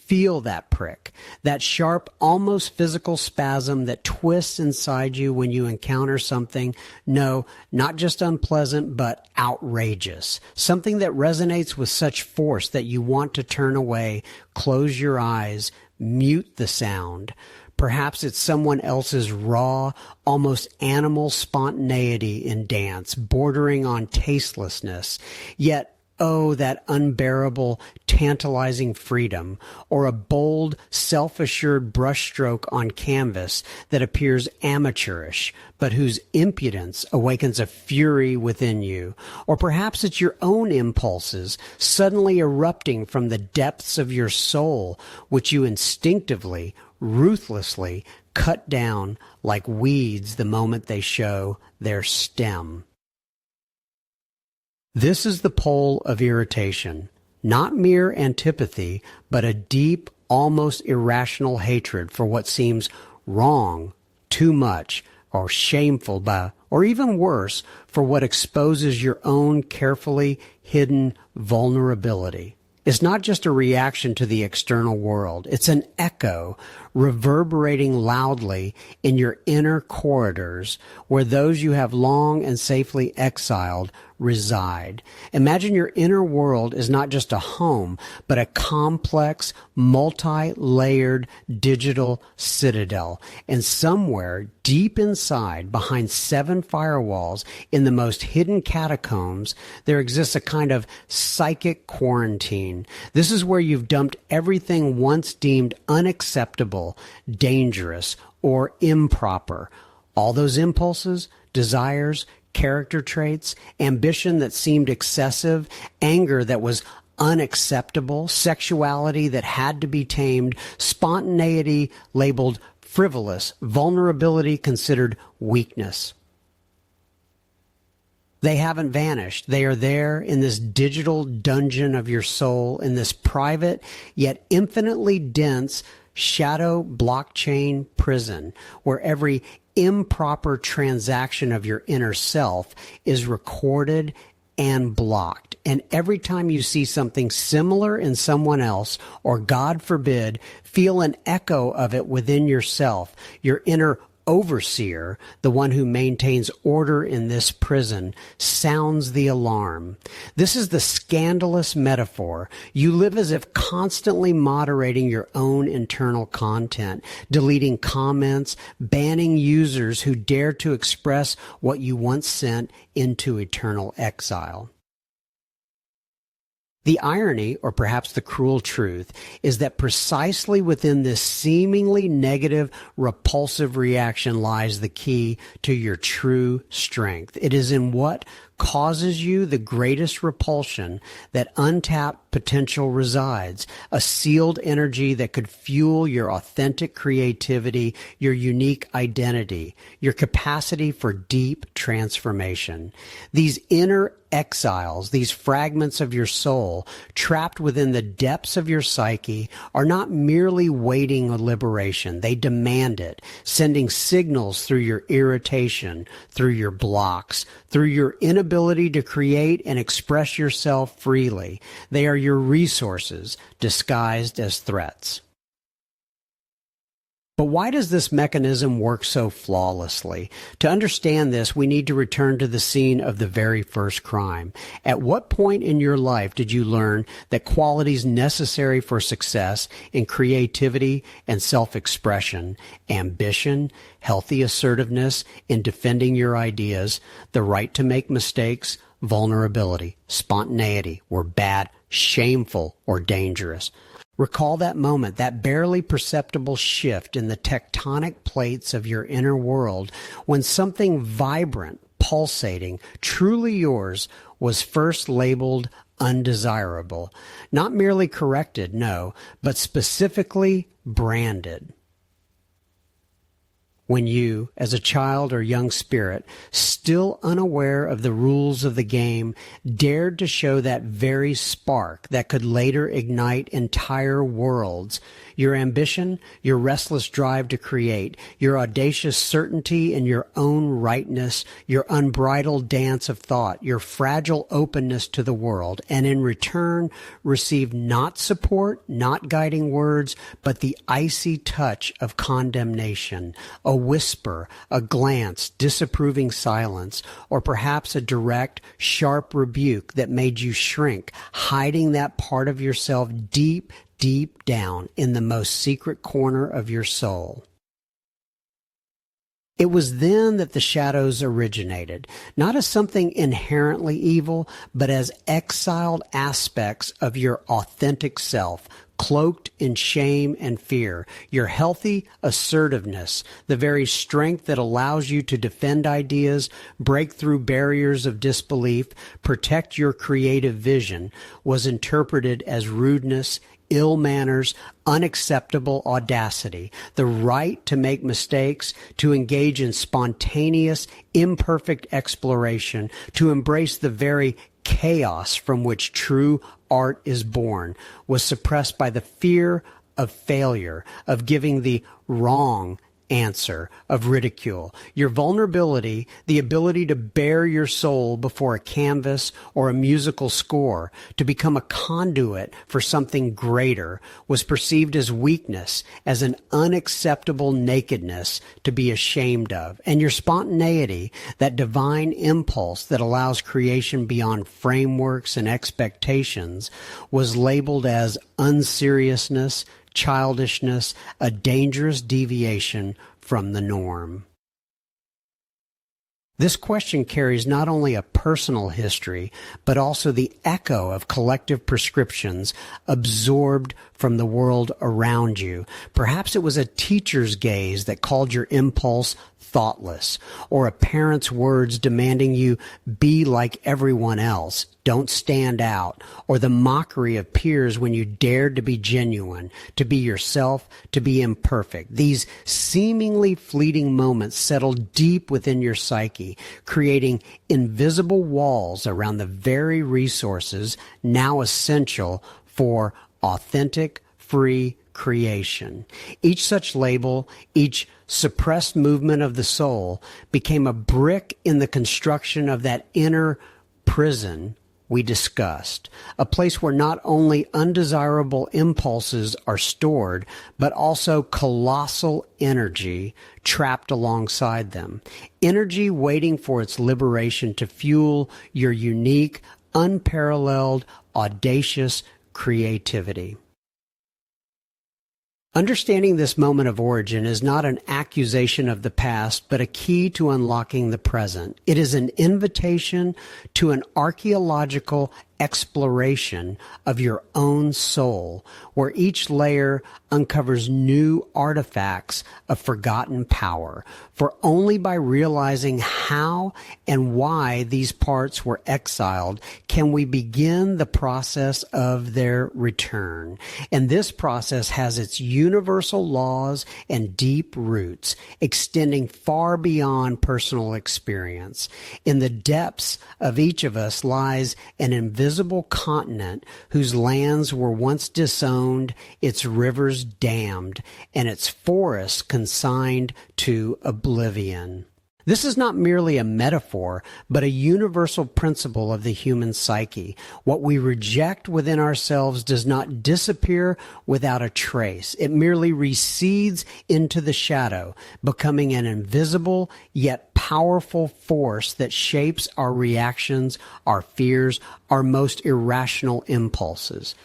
Feel that prick, that sharp, almost physical spasm that twists inside you when you encounter something, no, not just unpleasant, but outrageous. Something that resonates with such force that you want to turn away, close your eyes, mute the sound. Perhaps it's someone else's raw, almost animal spontaneity in dance, bordering on tastelessness, yet oh, that unbearable, tantalizing freedom, or a bold, self-assured brushstroke on canvas that appears amateurish, but whose impudence awakens a fury within you. Or perhaps it's your own impulses suddenly erupting from the depths of your soul, which you instinctively, ruthlessly cut down like weeds the moment they show their stem. This is the pole of irritation, not mere antipathy, but a deep, almost irrational hatred for what seems wrong, too much, or shameful, or even worse, for what exposes your own carefully hidden vulnerability. It's not just a reaction to the external world. It's an echo reverberating loudly in your inner corridors where those you have long and safely exiled reside. Imagine your inner world is not just a home, but a complex, multi-layered digital citadel. And somewhere deep inside, behind 7 firewalls, in the most hidden catacombs, there exists a kind of psychic quarantine. This is where you've dumped everything once deemed unacceptable, dangerous, or improper. All those impulses, desires, character traits, ambition that seemed excessive, anger that was unacceptable, sexuality that had to be tamed, spontaneity labeled frivolous, vulnerability considered weakness. They haven't vanished. They are there in this digital dungeon of your soul, in this private yet infinitely dense shadow blockchain prison where every improper transaction of your inner self is recorded and blocked. And every time you see something similar in someone else, or God forbid, feel an echo of it within yourself, your inner overseer, the one who maintains order in this prison, sounds the alarm. This is the scandalous metaphor. You live as if constantly moderating your own internal content, deleting comments, banning users who dare to express what you once sent into eternal exile. The irony, or perhaps the cruel truth, is that precisely within this seemingly negative, repulsive reaction lies the key to your true strength. It is in what causes you the greatest repulsion that untapped potential resides, a sealed energy that could fuel your authentic creativity, your unique identity, your capacity for deep transformation. These inner exiles, these fragments of your soul, trapped within the depths of your psyche, are not merely waiting a liberation. They demand it, sending signals through your irritation, through your blocks, through your inability to create and express yourself freely. They are your resources disguised as threats. But why does this mechanism work so flawlessly? To understand this, we need to return to the scene of the very first crime. At what point in your life did you learn that qualities necessary for success in creativity and self-expression, ambition, healthy assertiveness in defending your ideas, the right to make mistakes, vulnerability, spontaneity were bad, shameful, or dangerous? Recall that moment, that barely perceptible shift in the tectonic plates of your inner world when something vibrant, pulsating, truly yours was first labeled undesirable. Not merely corrected, no, but specifically branded. when you, as a child or young spirit, still unaware of the rules of the game, dared to show that very spark that could later ignite entire worlds. Your ambition, your restless drive to create, your audacious certainty in your own rightness, your unbridled dance of thought, your fragile openness to the world, and in return receive not support, not guiding words, but the icy touch of condemnation, a whisper, a glance, disapproving silence, or perhaps a direct, sharp rebuke that made you shrink, hiding that part of yourself deep, deep down in the most secret corner of your soul. It was then that the shadows originated, not as something inherently evil, but as exiled aspects of your authentic self, cloaked in shame and fear, your healthy assertiveness, the very strength that allows you to defend ideas, break through barriers of disbelief, protect your creative vision, was interpreted as rudeness, ill manners, unacceptable audacity, the right to make mistakes, to engage in spontaneous, imperfect exploration, to embrace the very chaos from which true art is born, was suppressed by the fear of failure, of giving the wrong answer, of ridicule. Your vulnerability, the ability to bare your soul before a canvas or a musical score, to become a conduit for something greater, was perceived as weakness, as an unacceptable nakedness to be ashamed of. And your spontaneity, that divine impulse that allows creation beyond frameworks and expectations, was labeled as unseriousness, childishness, a dangerous deviation from the norm. This question carries not only a personal history, but also the echo of collective prescriptions absorbed from the world around you. Perhaps it was a teacher's gaze that called your impulse thoughtless, or a parent's words demanding you be like everyone else, don't stand out, or the mockery of peers when you dared to be genuine, to be yourself, to be imperfect. These seemingly fleeting moments settle deep within your psyche, creating invisible walls around the very resources now essential for authentic, free creation. Each such label, each suppressed movement of the soul became a brick in the construction of that inner prison we discussed, a place where not only undesirable impulses are stored, but also colossal energy trapped alongside them. Energy waiting for its liberation to fuel your unique, unparalleled, audacious creativity. Understanding this moment of origin is not an accusation of the past, but a key to unlocking the present. It is an invitation to an archaeological exploration of your own soul, where each layer uncovers new artifacts of forgotten power. For only by realizing how and why these parts were exiled can we begin the process of their return. And this process has its universal laws and deep roots, extending far beyond personal experience. In the depths of each of us lies an invisible continent whose lands were once disowned, its rivers dammed, and its forests consigned to oblivion. This is not merely a metaphor, but a universal principle of the human psyche. What we reject within ourselves does not disappear without a trace. It merely recedes into the shadow, becoming an invisible yet powerful force that shapes our reactions, our fears, our most irrational impulses.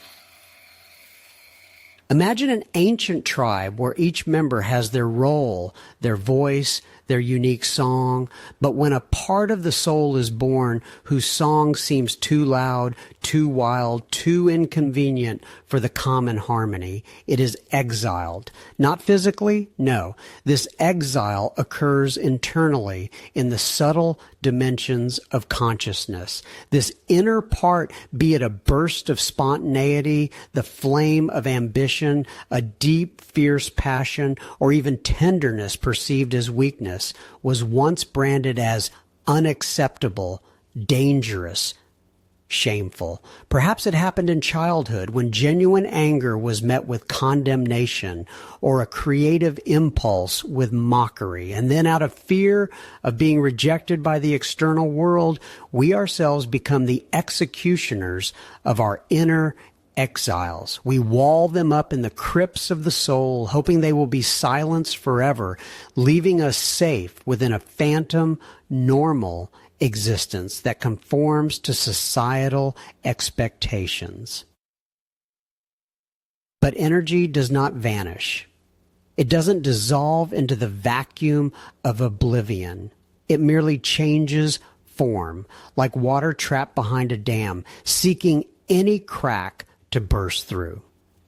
Imagine an ancient tribe where each member has their role, their voice, their unique song. But when a part of the soul is born whose song seems too loud, too wild, too inconvenient for the common harmony, it is exiled. Not physically, no. This exile occurs internally in the subtle dimensions of consciousness. This inner part, be it a burst of spontaneity, the flame of ambition, a deep, fierce passion, or even tenderness perceived as weakness, was once branded as unacceptable, dangerous, shameful. Perhaps it happened in childhood when genuine anger was met with condemnation or a creative impulse with mockery. And then out of fear of being rejected by the external world, we ourselves become the executioners of our inner exiles. We wall them up in the crypts of the soul, hoping they will be silenced forever, leaving us safe within a phantom, normal existence that conforms to societal expectations. But energy does not vanish. It doesn't dissolve into the vacuum of oblivion. It merely changes form, like water trapped behind a dam, seeking any crack to burst through.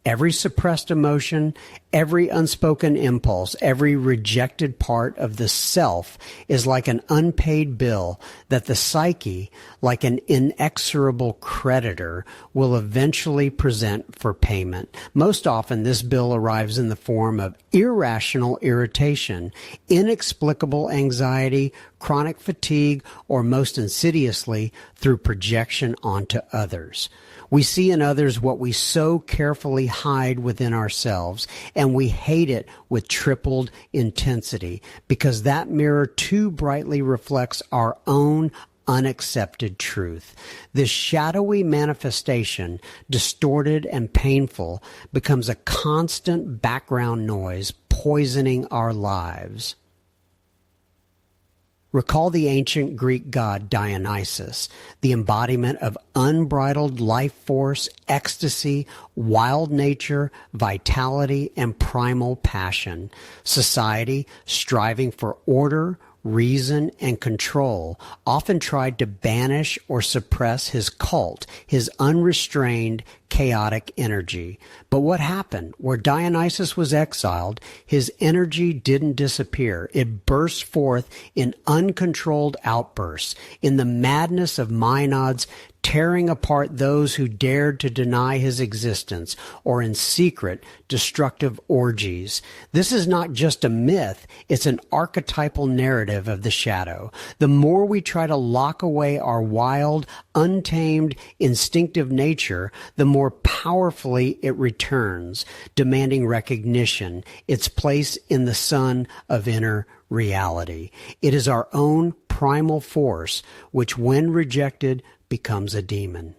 Every suppressed emotion, every unspoken impulse, every rejected part of the self is like an unpaid bill that the psyche, like an inexorable creditor, will eventually present for payment. Most often, this bill arrives in the form of irrational irritation, inexplicable anxiety, chronic fatigue, or most insidiously, through projection onto others. We see in others what we so carefully hide within ourselves, and we hate it with tripled intensity because that mirror too brightly reflects our own unaccepted truth. This shadowy manifestation, distorted and painful, becomes a constant background noise, poisoning our lives. Recall the ancient Greek god Dionysus, the embodiment of unbridled life force, ecstasy, wild nature, vitality, and primal passion. Society, striving for order, reason, and control, often tried to banish or suppress his cult, his unrestrained, chaotic energy. But what happened? Where Dionysus was exiled, his energy didn't disappear. It burst forth in uncontrolled outbursts, in the madness of Maenads, tearing apart those who dared to deny his existence, or in secret, destructive orgies. This is not just a myth, it's an archetypal narrative of the shadow. The more we try to lock away our wild, untamed, instinctive nature, the more powerfully it returns, demanding recognition, its place in the sun of inner reality. It is our own primal force, which when rejected, becomes a demon.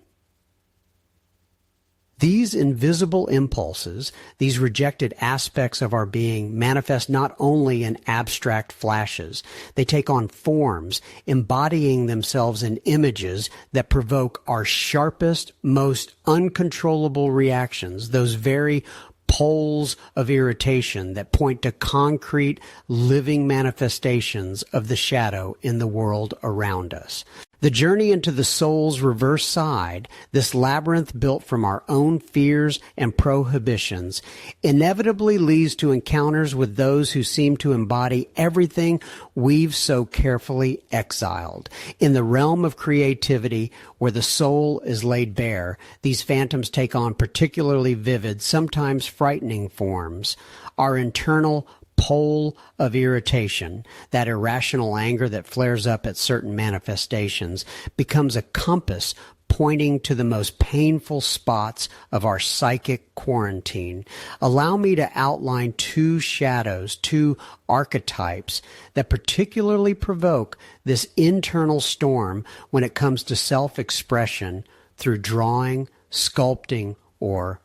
These invisible impulses, these rejected aspects of our being, manifest not only in abstract flashes. They take on forms, embodying themselves in images that provoke our sharpest, most uncontrollable reactions, those very poles of irritation that point to concrete, living manifestations of the shadow in the world around us. The journey into the soul's reverse side, this labyrinth built from our own fears and prohibitions, inevitably leads to encounters with those who seem to embody everything we've so carefully exiled. In the realm of creativity, where the soul is laid bare, these phantoms take on particularly vivid, sometimes frightening forms. Our internal pole of irritation, that irrational anger that flares up at certain manifestations, becomes a compass pointing to the most painful spots of our psychic quarantine. Allow me to outline two shadows, two archetypes that particularly provoke this internal storm when it comes to self-expression through drawing, sculpting, or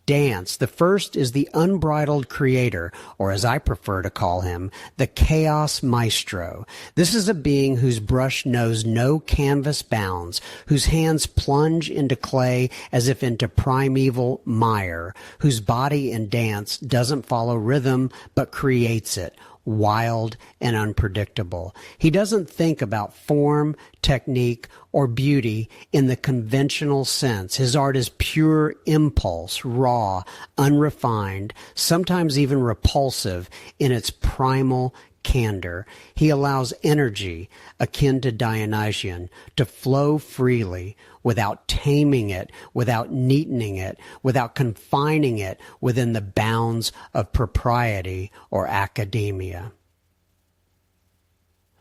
dance. The first is the unbridled creator, or as I prefer to call him, the chaos maestro. This is a being whose brush knows no canvas bounds, whose hands plunge into clay as if into primeval mire, whose body in dance doesn't follow rhythm but creates it, wild, and unpredictable. He doesn't think about form, technique, or beauty in the conventional sense. His art is pure impulse, raw, unrefined, sometimes even repulsive in its primal candor. He allows energy, akin to Dionysian, to flow freely without taming it, without neatening it, without confining it within the bounds of propriety or academia.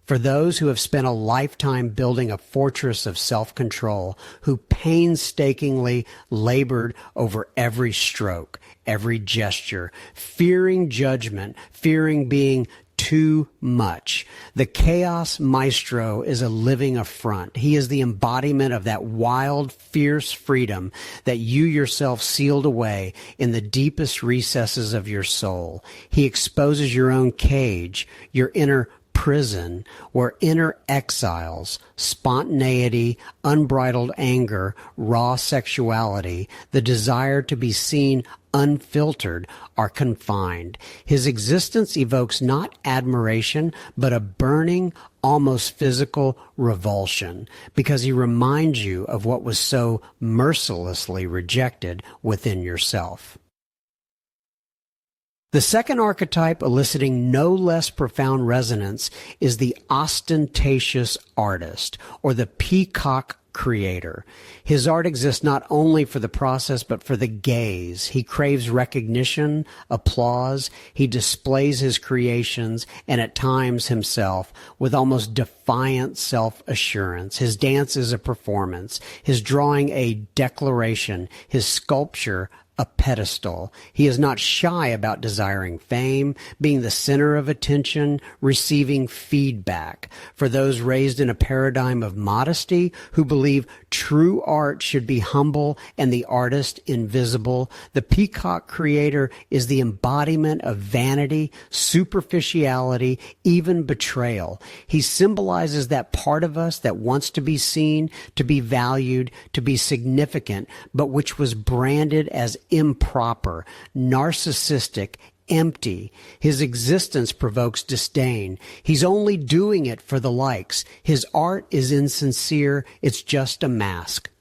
For those who have spent a lifetime building a fortress of self-control, who painstakingly labored over every stroke, every gesture, fearing judgment, fearing being too much. The chaos maestro is a living affront. He is the embodiment of that wild, fierce freedom that you yourself sealed away in the deepest recesses of your soul. He exposes your own cage, your inner prison, where inner exiles, spontaneity, unbridled anger, raw sexuality, the desire to be seen unfiltered, are confined. His existence evokes not admiration, but a burning, almost physical revulsion, because he reminds you of what was so mercilessly rejected within yourself. The second archetype, eliciting no less profound resonance, is the ostentatious artist, or the Peacock Creator. His art exists not only for the process, but for the gaze. He craves recognition, applause. He displays his creations, and at times himself, with almost defiant self-assurance. His dance is a performance, his drawing a declaration, his sculpture a pedestal. He is not shy about desiring fame, being the center of attention, receiving feedback. For those raised in a paradigm of modesty, who believe true art should be humble and the artist invisible, the Peacock Creator is the embodiment of vanity, superficiality, even betrayal. He symbolizes that part of us that wants to be seen, to be valued, to be significant, but which was branded as improper, narcissistic, empty. His existence provokes disdain. He's only doing it for the likes. His art is insincere. It's just a mask.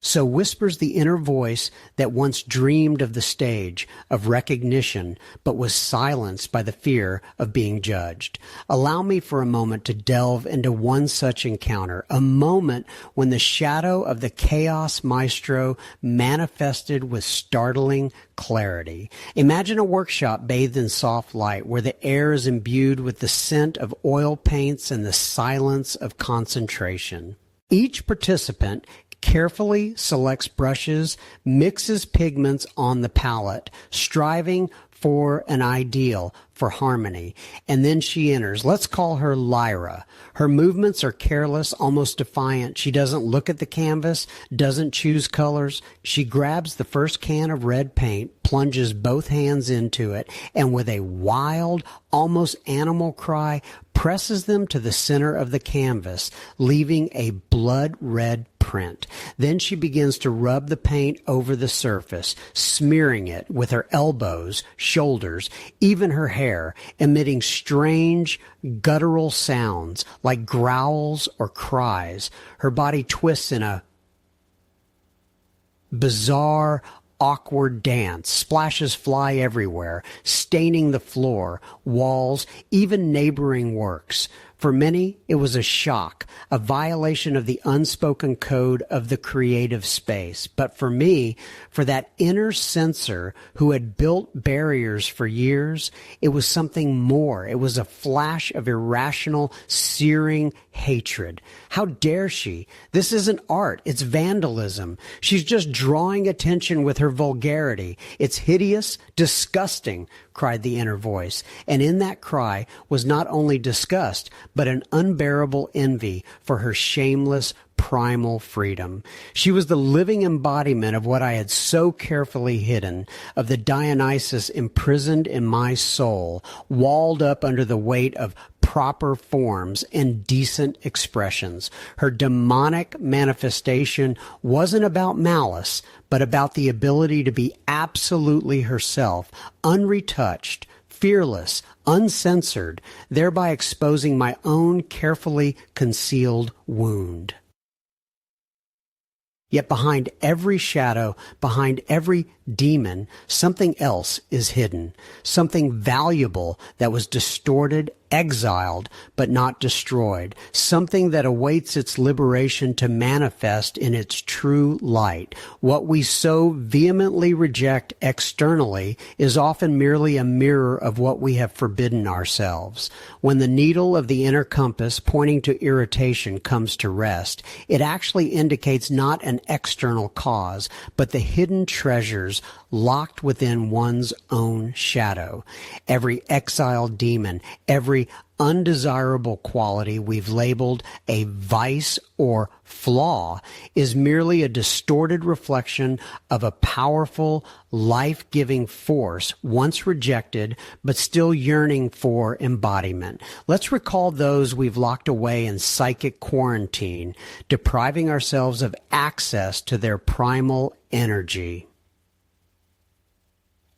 So whispers the inner voice that once dreamed of the stage, of recognition, but was silenced by the fear of being judged. Allow me for a moment to delve into one such encounter, a moment when the shadow of the chaos maestro manifested with startling clarity. Imagine a workshop bathed in soft light, where the air is imbued with the scent of oil paints and the silence of concentration. Each participant carefully selects brushes, mixes pigments on the palette, striving for an ideal, for harmony. And then she enters. Let's call her Lyra. Her movements are careless, almost defiant. She doesn't look at the canvas, doesn't choose colors. She grabs the first can of red paint, plunges both hands into it, and with a wild, almost animal cry, presses them to the center of the canvas, leaving a blood-red print. Then she begins to rub the paint over the surface, smearing it with her elbows, shoulders, even her hair, emitting strange, guttural sounds like growls or cries. Her body twists in a bizarre, awkward dance. Splashes fly everywhere, staining the floor, walls, even neighboring works. For many, it was a shock, a violation of the unspoken code of the creative space. But for me, for that inner censor who had built barriers for years, it was something more. It was a flash of irrational, searing hatred. How dare she? This isn't art. It's vandalism. She's just drawing attention with her vulgarity. It's hideous, disgusting, cried the inner voice. And in that cry was not only disgust, but an unbearable envy for her shameless, primal freedom. She was the living embodiment of what I had so carefully hidden, of the Dionysus imprisoned in my soul, walled up under the weight of proper forms and decent expressions. Her demonic manifestation wasn't about malice, but about the ability to be absolutely herself, unretouched, fearless, uncensored, thereby exposing my own carefully concealed wound. Yet behind every shadow, behind every demon, something else is hidden, something valuable that was distorted, exiled, but not destroyed, something that awaits its liberation to manifest in its true light. What we so vehemently reject externally is often merely a mirror of what we have forbidden ourselves. When the needle of the inner compass pointing to irritation comes to rest, it actually indicates not an external cause, but the hidden treasures locked within one's own shadow. Every exiled demon, every undesirable quality we've labeled a vice or flaw is merely a distorted reflection of a powerful, life-giving force once rejected but still yearning for embodiment. Let's recall those we've locked away in psychic quarantine, depriving ourselves of access to their primal energy.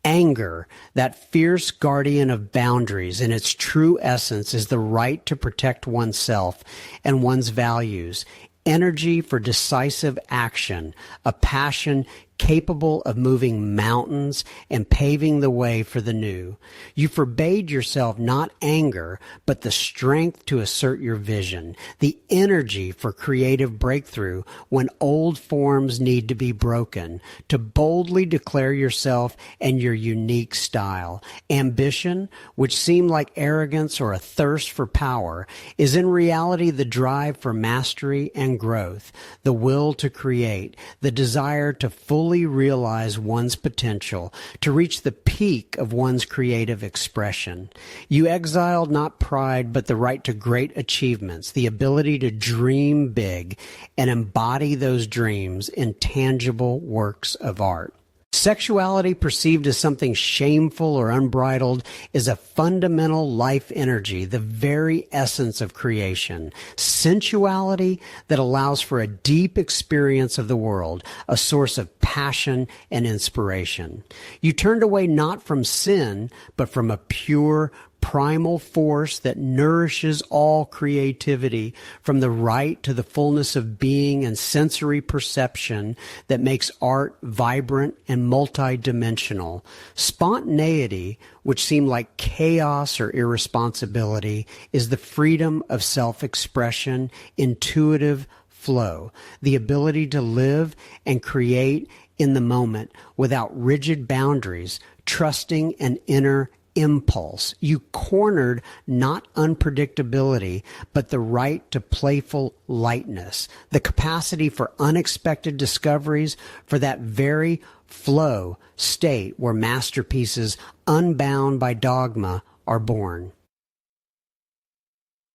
Anger, that fierce guardian of boundaries, in its true essence is the right to protect oneself and one's values. Energy for decisive action, a passion capable of moving mountains and paving the way for the new. You forbade yourself not anger, but the strength to assert your vision, the energy for creative breakthrough when old forms need to be broken, to boldly declare yourself and your unique style. Ambition, which seemed like arrogance or a thirst for power, is in reality the drive for mastery and growth, the will to create, the desire to fully realize one's potential, to reach the peak of one's creative expression. You exiled not pride, but the right to great achievements, the ability to dream big and embody those dreams in tangible works of art. Sexuality perceived as something shameful or unbridled is a fundamental life energy, the very essence of creation. Sensuality that allows for a deep experience of the world, a source of passion and inspiration. You turned away not from sin, but from a pure, primal force that nourishes all creativity, from the right to the fullness of being and sensory perception that makes art vibrant and multidimensional. Spontaneity, which seemed like chaos or irresponsibility, is the freedom of self-expression, intuitive flow, the ability to live and create in the moment without rigid boundaries, trusting an inner impulse. You cornered not unpredictability, but the right to playful lightness, the capacity for unexpected discoveries, for that very flow state where masterpieces unbound by dogma are born.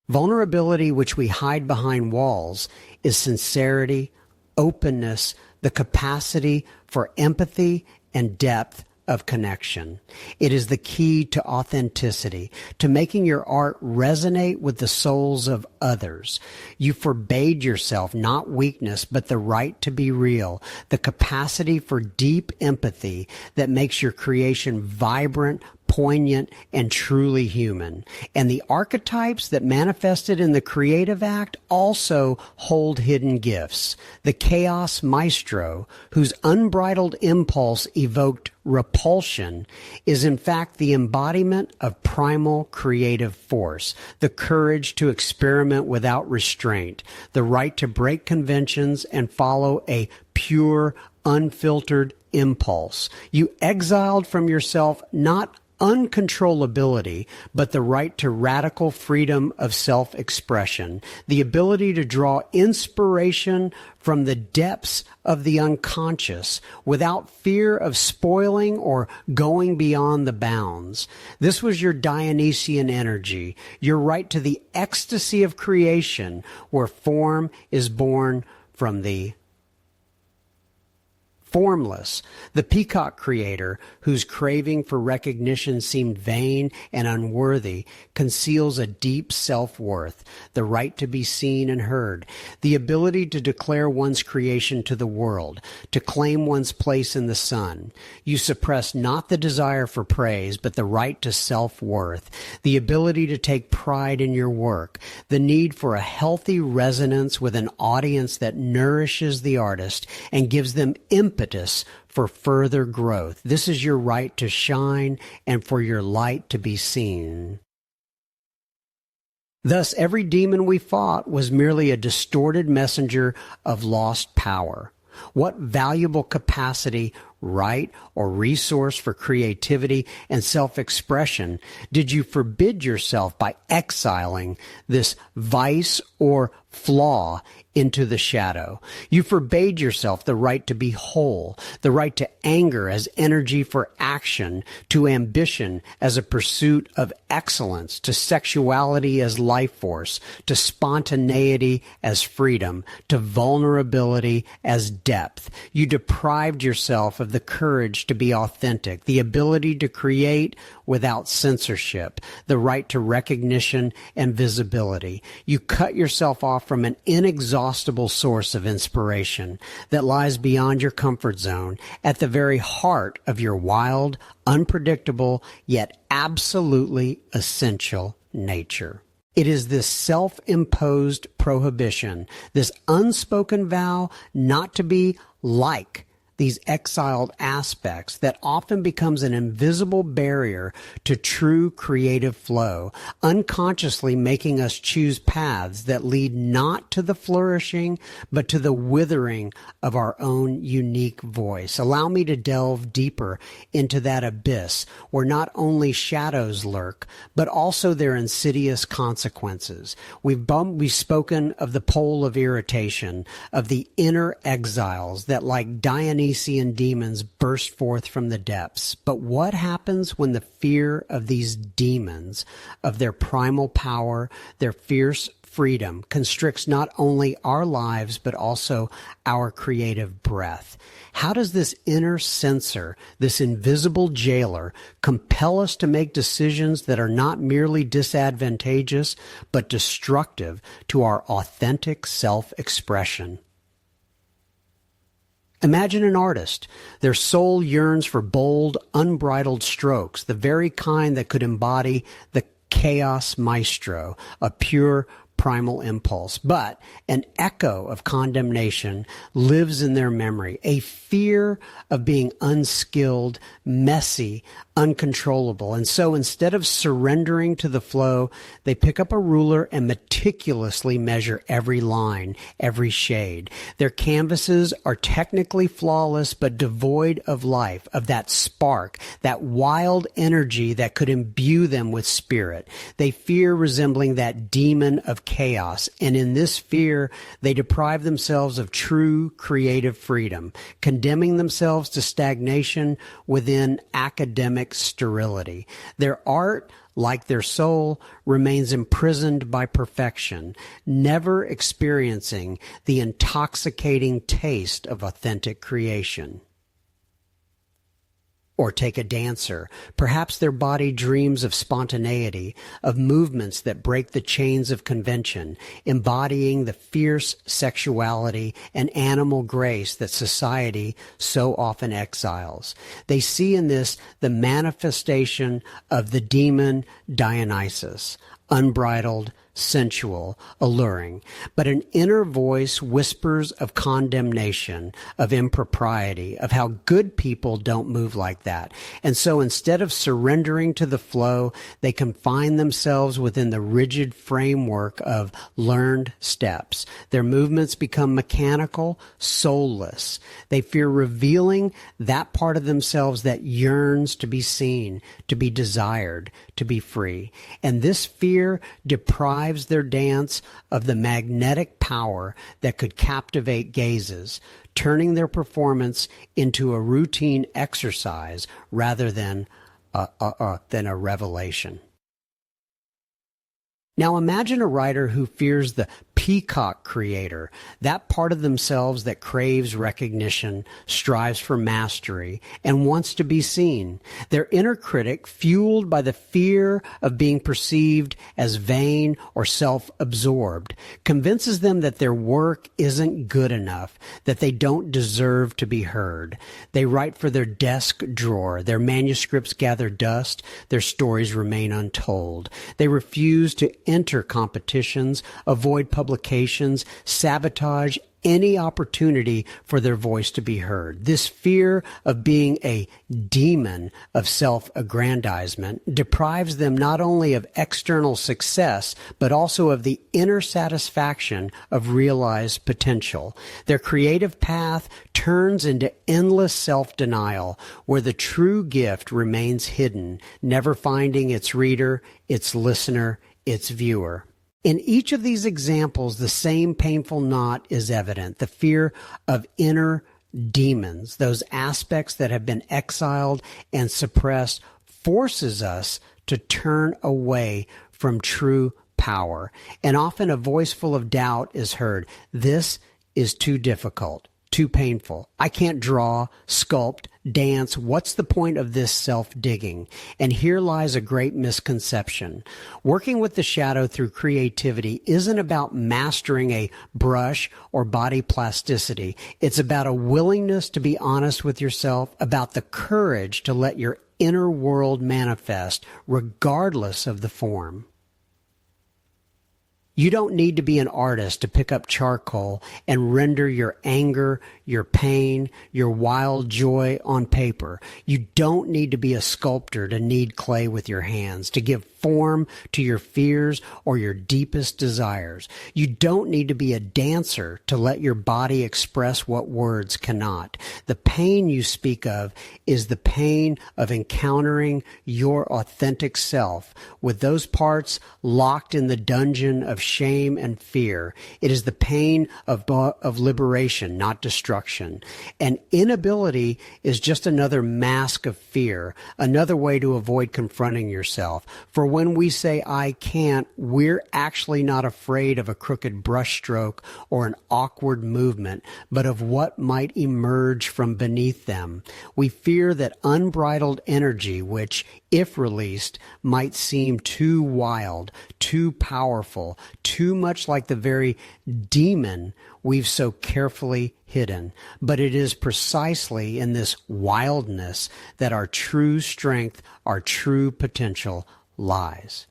Vulnerability, which we hide behind walls, is sincerity, openness, the capacity for empathy and depth of connection. It is the key to authenticity, to making your art resonate with the souls of others. You forbade yourself not weakness, but the right to be real, the capacity for deep empathy that makes your creation vibrant, poignant, and truly human. And the archetypes that manifested in the creative act also hold hidden gifts. The chaos Maestro, whose unbridled impulse evoked repulsion, is in fact the embodiment of primal creative force, the courage to experiment without restraint, the right to break conventions and follow a pure, unfiltered impulse. You exiled from yourself not uncontrollability, but the right to radical freedom of self-expression, the ability to draw inspiration from the depths of the unconscious without fear of spoiling or going beyond the bounds. This was your Dionysian energy, your right to the ecstasy of creation, where form is born from the Formless, the Peacock Creator, whose craving for recognition seemed vain and unworthy, conceals a deep self-worth, the right to be seen and heard, the ability to declare one's creation to the world, to claim one's place in the sun. You suppress not the desire for praise, but the right to self-worth, the ability to take pride in your work, the need for a healthy resonance with an audience that nourishes the artist and gives them impetus for further growth. This is your right to shine and for your light to be seen. Thus, every demon we fought was merely a distorted messenger of lost power. What valuable capacity, right, or resource for creativity and self-expression did you forbid yourself by exiling this vice or flaw into the shadow? You forbade yourself the right to be whole, the right to anger as energy for action, to ambition as a pursuit of excellence, to sexuality as life force, to spontaneity as freedom, to vulnerability as depth. You deprived yourself of the courage to be authentic, the ability to create without censorship, the right to recognition and visibility. You cut yourself off from an inexhaustible source of inspiration that lies beyond your comfort zone, at the very heart of your wild, unpredictable, yet absolutely essential nature. It is this self-imposed prohibition, this unspoken vow not to be like these exiled aspects, that often becomes an invisible barrier to true creative flow, unconsciously making us choose paths that lead not to the flourishing, but to the withering of our own unique voice. Allow me to delve deeper into that abyss where not only shadows lurk, but also their insidious consequences. We've spoken of the pole of irritation, of the inner exiles that, like Dionysian demons, burst forth from the depths. But what happens when the fear of these demons, of their primal power, their fierce freedom, constricts not only our lives, but also our creative breath? How does this inner censor, this invisible jailer, compel us to make decisions that are not merely disadvantageous, but destructive to our authentic self-expression? Imagine an artist. Their soul yearns for bold, unbridled strokes, the very kind that could embody the chaos maestro, a pure primal impulse. But an echo of condemnation lives in their memory, a fear of being unskilled, messy, uncontrollable. And so instead of surrendering to the flow, they pick up a ruler and meticulously measure every line, every shade. Their canvases are technically flawless, but devoid of life, of that spark, that wild energy that could imbue them with spirit. They fear resembling that demon of chaos, and in this fear, they deprive themselves of true creative freedom, condemning themselves to stagnation within academic sterility. Their art, like their soul, remains imprisoned by perfection, never experiencing the intoxicating taste of authentic creation. Or take a dancer. Perhaps their body dreams of spontaneity, of movements that break the chains of convention, embodying the fierce sexuality and animal grace that society so often exiles. They see in this the manifestation of the demon Dionysus, unbridled, sensual, alluring. But an inner voice whispers of condemnation, of impropriety, of how good people don't move like that. And so instead of surrendering to the flow, they confine themselves within the rigid framework of learned steps. Their movements become mechanical, soulless. They fear revealing that part of themselves that yearns to be seen, to be desired, to be free. And this fear deprives their dance of the magnetic power that could captivate gazes, turning their performance into a routine exercise rather than a revelation. Now imagine a writer who fears the Peacock Creator, that part of themselves that craves recognition, strives for mastery, and wants to be seen. Their inner critic, fueled by the fear of being perceived as vain or self-absorbed, convinces them that their work isn't good enough, that they don't deserve to be heard. They write for their desk drawer. Their manuscripts gather dust. Their stories remain untold. They refuse to enter competitions, avoid publications, sabotage any opportunity for their voice to be heard. This fear of being a demon of self-aggrandizement deprives them not only of external success, but also of the inner satisfaction of realized potential. Their creative path turns into endless self-denial, where the true gift remains hidden, never finding its reader, its listener, its viewer. In each of these examples, the same painful knot is evident, the fear of inner demons, those aspects that have been exiled and suppressed, forces us to turn away from true power. And often a voice full of doubt is heard. This is too difficult, too painful. I can't draw, sculpt, dance. What's the point of this self-digging? And here lies a great misconception. Working with the shadow through creativity isn't about mastering a brush or body plasticity. It's about a willingness to be honest with yourself, about the courage to let your inner world manifest, regardless of the form. You don't need to be an artist to pick up charcoal and render your anger, your pain, your wild joy on paper. You don't need to be a sculptor to knead clay with your hands, to give form to your fears or your deepest desires. You don't need to be a dancer to let your body express what words cannot. The pain you speak of is the pain of encountering your authentic self, with those parts locked in the dungeon of shame and fear. It is the pain of liberation, not destruction. And inability is just another mask of fear, another way to avoid confronting yourself. For when we say, I can't, we're actually not afraid of a crooked brushstroke or an awkward movement, but of what might emerge from beneath them. We fear that unbridled energy, which, if released, might seem too wild, too powerful, too much like the very demon we've so carefully hidden. But it is precisely in this wildness that our true strength, our true potential lies.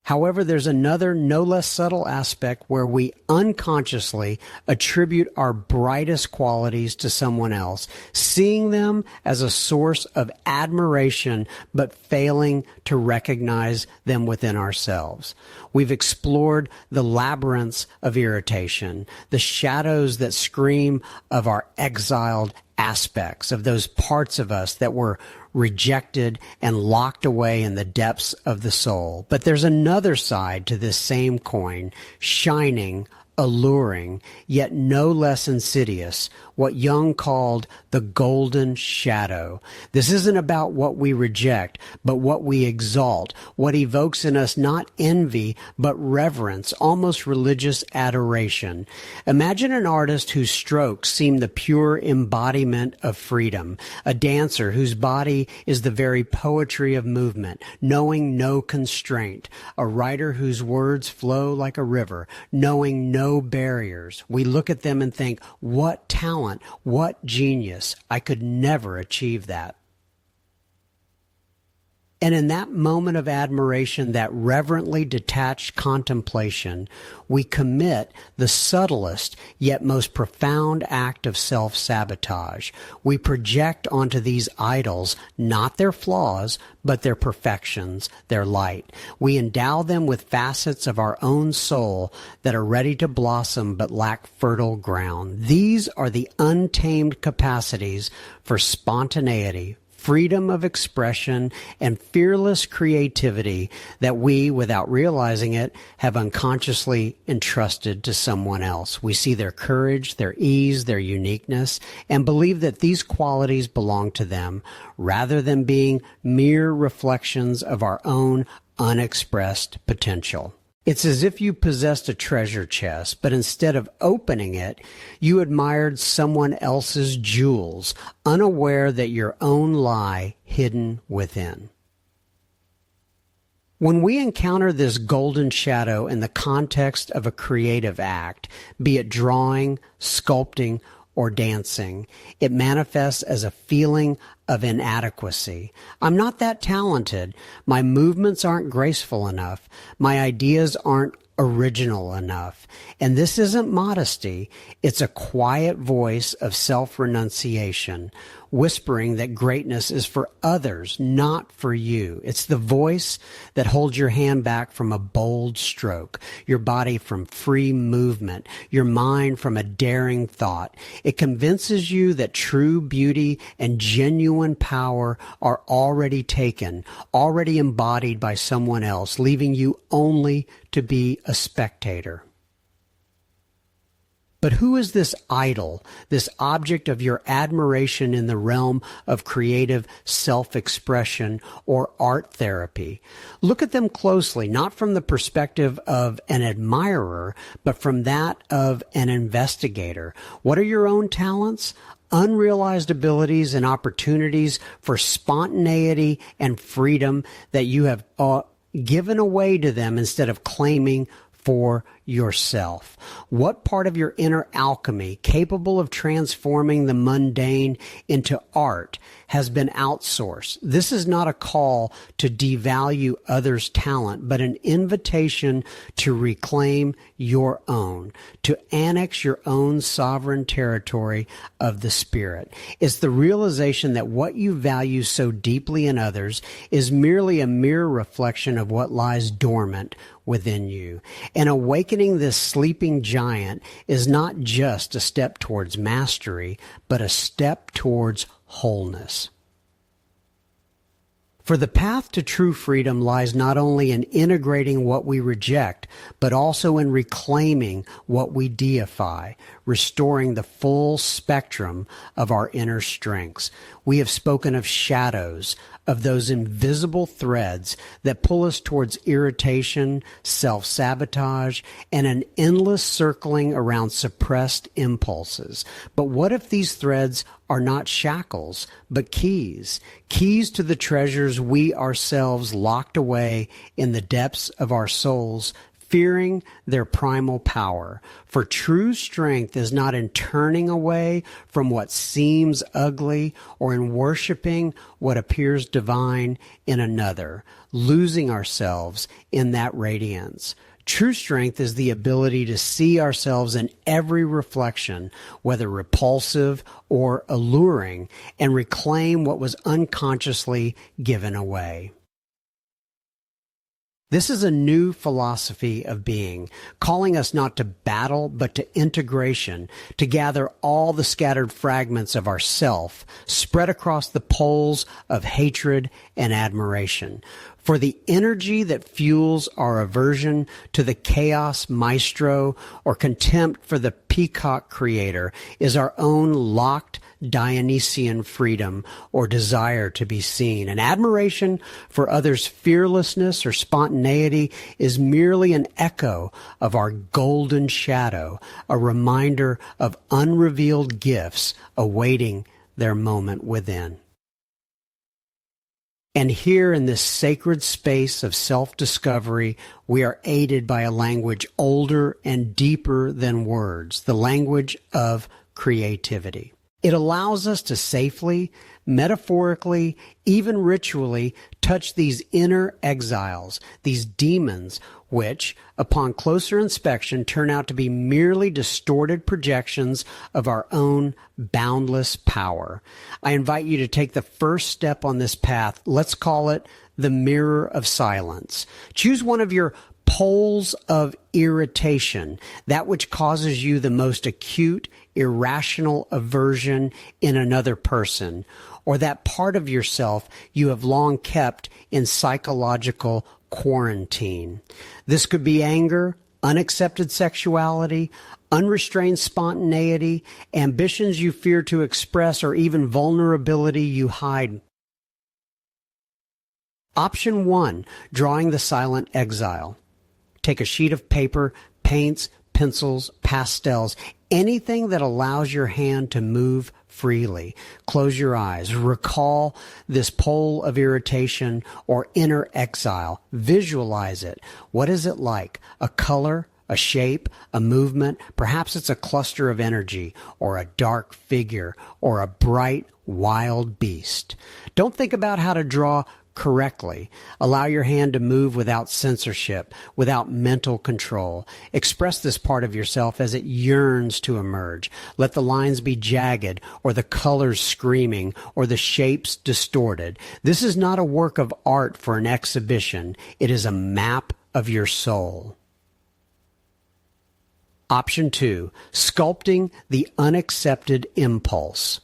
However, there's another no less subtle aspect where we unconsciously attribute our brightest qualities to someone else, seeing them as a source of admiration, but failing to recognize them within ourselves. We've explored the labyrinths of irritation, the shadows that scream of our exiled aspects, of those parts of us that were rejected and locked away in the depths of the soul. But there's another side to this same coin, shining, alluring, yet no less insidious, what Jung called the golden shadow. This isn't about what we reject, but what we exalt, what evokes in us not envy, but reverence, almost religious adoration. Imagine an artist whose strokes seem the pure embodiment of freedom, a dancer whose body is the very poetry of movement, knowing no constraint, a writer whose words flow like a river, knowing no barriers. We look at them and think, what talent, what genius. I could never achieve that. And in that moment of admiration, that reverently detached contemplation, we commit the subtlest yet most profound act of self-sabotage. We project onto these idols not their flaws, but their perfections, their light. We endow them with facets of our own soul that are ready to blossom but lack fertile ground. These are the untamed capacities for spontaneity, freedom of expression, and fearless creativity that we, without realizing it, have unconsciously entrusted to someone else. We see their courage, their ease, their uniqueness, and believe that these qualities belong to them, rather than being mere reflections of our own unexpressed potential. It's as if you possessed a treasure chest, but instead of opening it, you admired someone else's jewels, unaware that your own lie hidden within. When we encounter this golden shadow in the context of a creative act, be it drawing, sculpting, or dancing, it manifests as a feeling of inadequacy. I'm not that talented. My movements aren't graceful enough. My ideas aren't original enough. And this isn't modesty. It's a quiet voice of self-renunciation, whispering that greatness is for others, not for you. It's the voice that holds your hand back from a bold stroke, your body from free movement, your mind from a daring thought. It convinces you that true beauty and genuine power are already taken, already embodied by someone else, leaving you only to be a spectator. But who is this idol, this object of your admiration in the realm of creative self-expression or art therapy? Look at them closely, not from the perspective of an admirer, but from that of an investigator. What are your own talents? Unrealized abilities and opportunities for spontaneity and freedom that you have given away to them instead of claiming for yourself. What part of your inner alchemy, capable of transforming the mundane into art, has been outsourced? This is not a call to devalue others' talent, but an invitation to reclaim your own, to annex your own sovereign territory of the spirit. It's the realization that what you value so deeply in others is merely a mere reflection of what lies dormant within you. And awakening this sleeping giant is not just a step towards mastery, but a step towards wholeness. For the path to true freedom lies not only in integrating what we reject, but also in reclaiming what we deify, restoring the full spectrum of our inner strengths. We have spoken of shadows, of those invisible threads that pull us towards irritation, self-sabotage, and an endless circling around suppressed impulses. But what if these threads are not shackles, but keys? Keys to the treasures we ourselves locked away in the depths of our souls, fearing their primal power. For true strength is not in turning away from what seems ugly or in worshiping what appears divine in another, losing ourselves in that radiance. True strength is the ability to see ourselves in every reflection, whether repulsive or alluring, and reclaim what was unconsciously given away. This is a new philosophy of being, calling us not to battle, but to integration, to gather all the scattered fragments of ourself, spread across the poles of hatred and admiration. For the energy that fuels our aversion to the chaos Maestro or contempt for the Peacock Creator is our own locked Dionysian freedom or desire to be seen. And admiration for others' fearlessness or spontaneity is merely an echo of our golden shadow, a reminder of unrevealed gifts awaiting their moment within. And here in this sacred space of self-discovery, we are aided by a language older and deeper than words, the language of creativity. It allows us to safely, metaphorically, even ritually touch these inner exiles, these demons, which, upon closer inspection, turn out to be merely distorted projections of our own boundless power. I invite you to take the first step on this path. Let's call it the mirror of silence. Choose one of your poles of irritation, that which causes you the most acute, irrational aversion in another person, or that part of yourself you have long kept in psychological quarantine. This could be anger, unaccepted sexuality, unrestrained spontaneity, ambitions you fear to express, or even vulnerability you hide. Option 1, drawing the silent exile. Take a sheet of paper, paints, pencils, pastels, anything that allows your hand to move freely. Close your eyes. Recall this pole of irritation or inner exile. Visualize it. What is it like? A color, a shape, a movement? Perhaps it's a cluster of energy or a dark figure or a bright, wild beast. Don't think about how to draw correctly. Allow your hand to move without censorship, without mental control. Express this part of yourself as it yearns to emerge. Let the lines be jagged, or the colors screaming, or the shapes distorted. This is not a work of art for an exhibition. It is a map of your soul. Option 2, sculpting the unaccepted impulse.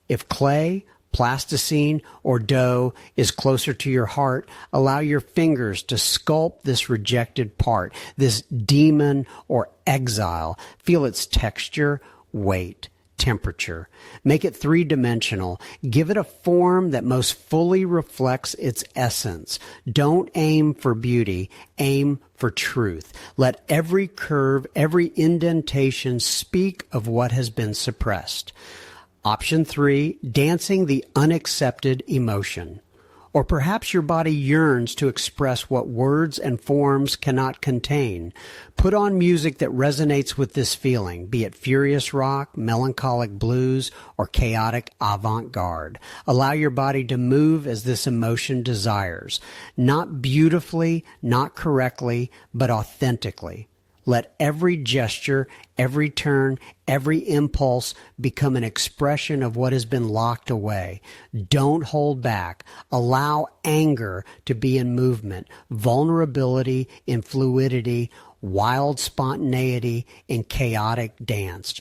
If clay, plasticine, or dough is closer to your heart, allow your fingers to sculpt this rejected part, this demon or exile. Feel its texture, weight, temperature. Make it three-dimensional. Give it a form that most fully reflects its essence. Don't aim for beauty. Aim for truth. Let every curve, every indentation speak of what has been suppressed. Option 3, dancing the unaccepted emotion. Or perhaps your body yearns to express what words and forms cannot contain. Put on music that resonates with this feeling, be it furious rock, melancholic blues, or chaotic avant-garde. Allow your body to move as this emotion desires. Not beautifully, not correctly, but authentically. Let every gesture, every turn, every impulse become an expression of what has been locked away. Don't hold back. Allow anger to be in movement, vulnerability in fluidity, wild spontaneity in chaotic dance.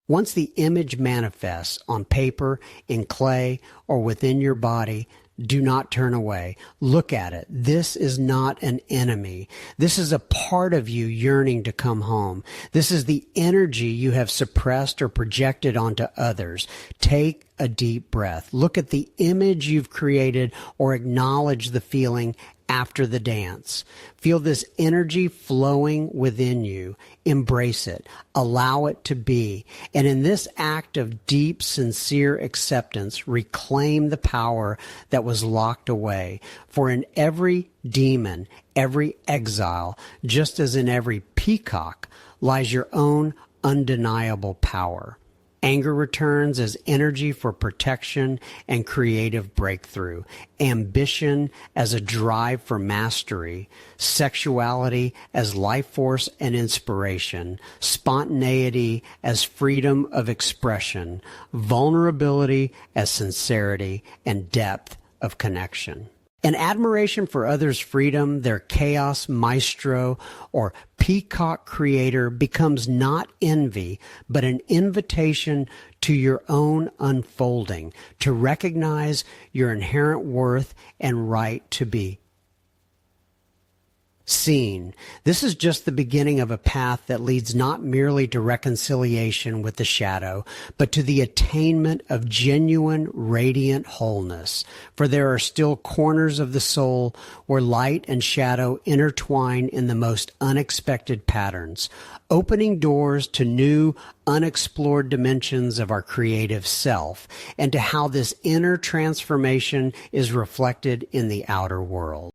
Once the image manifests on paper, in clay, or within your body, do not turn away. Look at it. This is not an enemy. This is a part of you yearning to come home. This is the energy you have suppressed or projected onto others. Take a deep breath. Look at the image you've created or acknowledge the feeling after the dance. Feel this energy flowing within you. Embrace it. Allow it to be. And in this act of deep, sincere acceptance, reclaim the power that was locked away. For in every demon, every exile, just as in every peacock, lies your own undeniable power. Anger returns as energy for protection and creative breakthrough. Ambition as a drive for mastery. Sexuality as life force and inspiration. Spontaneity as freedom of expression. Vulnerability as sincerity and depth of connection. An admiration for others' freedom, their chaos, Maestro, or Peacock Creator becomes not envy, but an invitation to your own unfolding, to recognize your inherent worth and right to be seen. This is just the beginning of a path that leads not merely to reconciliation with the shadow, but to the attainment of genuine, radiant wholeness. For there are still corners of the soul where light and shadow intertwine in the most unexpected patterns, opening doors to new, unexplored dimensions of our creative self, and to how this inner transformation is reflected in the outer world.